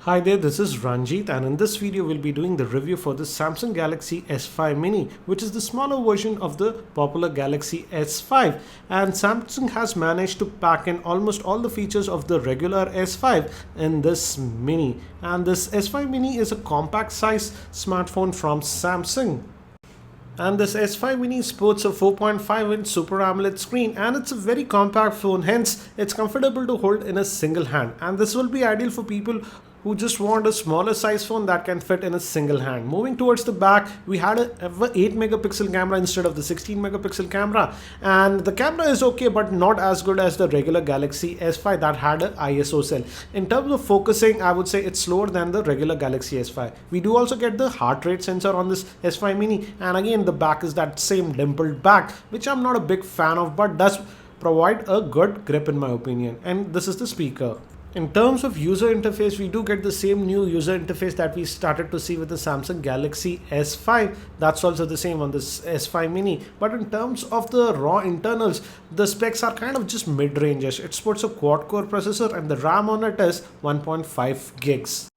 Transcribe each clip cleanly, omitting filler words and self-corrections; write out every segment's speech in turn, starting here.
Hi there, this is Ranjit, and in this video we'll be doing the review for the Samsung Galaxy S5 Mini, which is the smaller version of the popular Galaxy S5. And Samsung has managed to pack in almost all the features of the regular S5 in this Mini. And this S5 Mini is a compact size smartphone from Samsung. And this S5 Mini sports a 4.5-inch Super AMOLED screen, and it's a very compact phone, hence it's comfortable to hold in a single hand. And this will be ideal for people who just want a smaller size phone that can fit in a single hand. Moving towards the back, we had a 8 megapixel camera instead of the 16 megapixel camera, and the camera is okay but not as good as the regular Galaxy S5 that had an ISO cell. In terms of focusing, I would say it's slower than the regular Galaxy S5. We do also get the heart rate sensor on this S5 Mini, and again the back is that same dimpled back, which I'm not a big fan of but does provide a good grip in my opinion. And this is the speaker. In terms of user interface, we do get the same new user interface that we started to see with the Samsung Galaxy S5. That's also the same on this S5 Mini. But in terms of the raw internals, the specs are kind of just mid-range-ish. It supports a quad-core processor and the RAM on it is 1.5 gigs.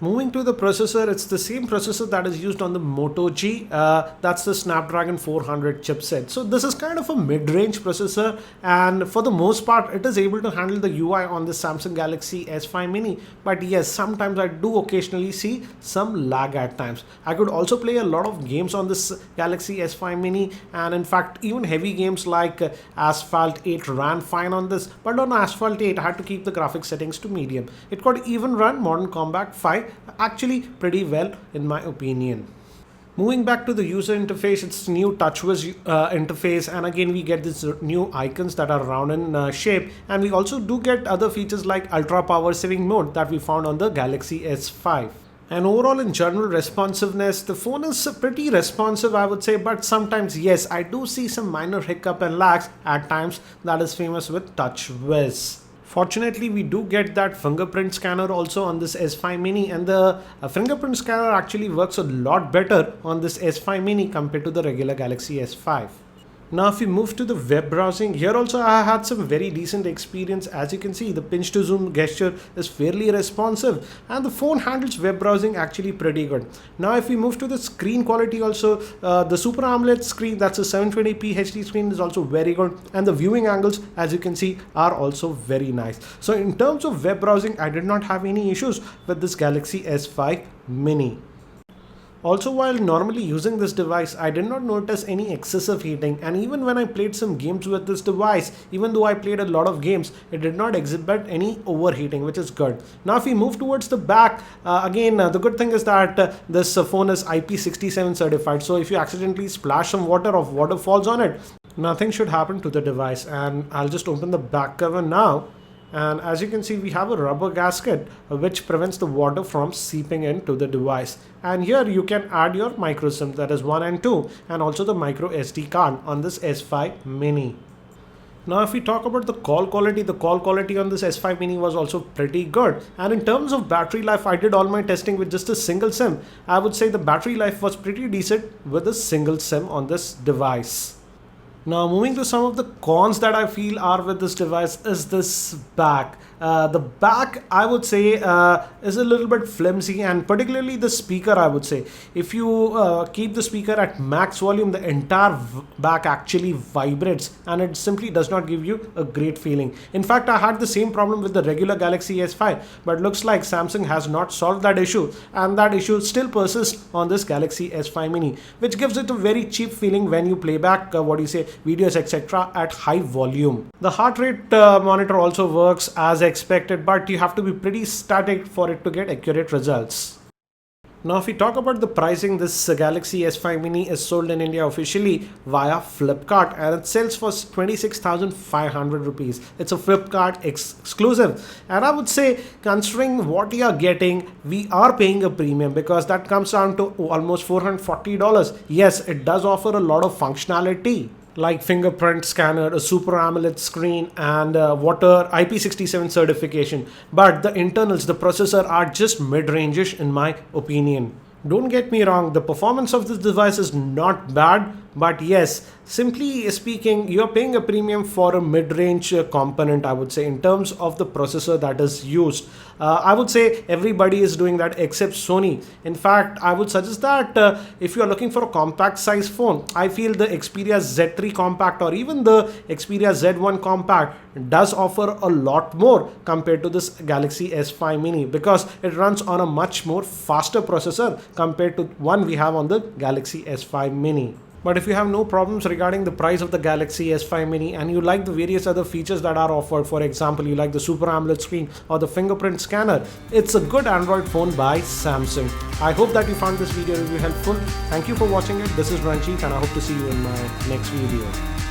Moving to the processor, it's the same processor that is used on the Moto G. That's the Snapdragon 400 chipset. So this is kind of a mid-range processor, and for the most part, it is able to handle the UI on the Samsung Galaxy S5 Mini. But yes, sometimes I do occasionally see some lag at times. I could also play a lot of games on this Galaxy S5 Mini, and in fact, even heavy games like Asphalt 8 ran fine on this. But on Asphalt 8, I had to keep the graphics settings to medium. It could even run Modern Combat 5 actually pretty well in my opinion. Moving back to the user interface, it's new TouchWiz interface, and again we get these new icons that are round in shape, and we also do get other features like ultra power saving mode that we found on the Galaxy S5. And overall, in general responsiveness, the phone is pretty responsive, I would say, but sometimes yes, I do see some minor hiccup and lags at times that is famous with TouchWiz. Fortunately, we do get that fingerprint scanner also on this S5 Mini, and the fingerprint scanner actually works a lot better on this S5 Mini compared to the regular Galaxy S5. Now if we move to the web browsing, here also I had some very decent experience. As you can see, the pinch to zoom gesture is fairly responsive and the phone handles web browsing actually pretty good. Now if we move to the screen quality also, the Super AMOLED screen, that's a 720p HD screen, is also very good, and the viewing angles, as you can see, are also very nice. So in terms of web browsing, I did not have any issues with this Galaxy S5 Mini. Also, while normally using this device, I did not notice any excessive heating, and even when I played some games with this device, even though I played a lot of games, it did not exhibit any overheating, which is good. Now if we move towards the back, the good thing is that this phone is IP67 certified, so if you accidentally splash some water or water falls on it, nothing should happen to the device. And I'll just open the back cover now. And as you can see, we have a rubber gasket which prevents the water from seeping into the device. And here you can add your micro SIM, that is 1 and 2, and also the micro SD card on this S5 Mini. Now if we talk about the call quality on this S5 Mini was also pretty good. And in terms of battery life, I did all my testing with just a single SIM. I would say the battery life was pretty decent with a single SIM on this device. Now moving to some of the cons that I feel are with this device is this back. The back, I would say, is a little bit flimsy, and particularly the speaker, I would say. If you keep the speaker at max volume, the entire back actually vibrates and it simply does not give you a great feeling. In fact, I had the same problem with the regular Galaxy S5, but looks like Samsung has not solved that issue, and that issue still persists on this Galaxy S5 Mini, which gives it a very cheap feeling when you play back, videos, etc. at high volume. The heart rate monitor also works as expected, but you have to be pretty static for it to get accurate results. Now if we talk about the pricing, this Galaxy S5 Mini is sold in India officially via Flipkart, and it sells for 26,500 rupees. It's a Flipkart exclusive, and I would say, considering what you are getting, we are paying a premium because that comes down to almost $440. Yes, it does offer a lot of functionality like fingerprint scanner, a Super AMOLED screen, and water IP67 certification. But the internals, the processor, are just mid-range-ish in my opinion. Don't get me wrong, the performance of this device is not bad, but yes, simply speaking, you're paying a premium for a mid-range component, I would say, in terms of the processor that is used. I would say everybody is doing that except Sony. In fact, I would suggest that if you are looking for a compact size phone, I feel the Xperia Z3 Compact or even the Xperia Z1 Compact does offer a lot more compared to this Galaxy S5 Mini, because it runs on a much more faster processor compared to one we have on the Galaxy S5 Mini. But if you have no problems regarding the price of the Galaxy S5 Mini and you like the various other features that are offered, for example, you like the Super AMOLED screen or the fingerprint scanner, it's a good Android phone by Samsung. I hope that you found this video review helpful. Thank you for watching it. This is Ranjit and I hope to see you in my next video.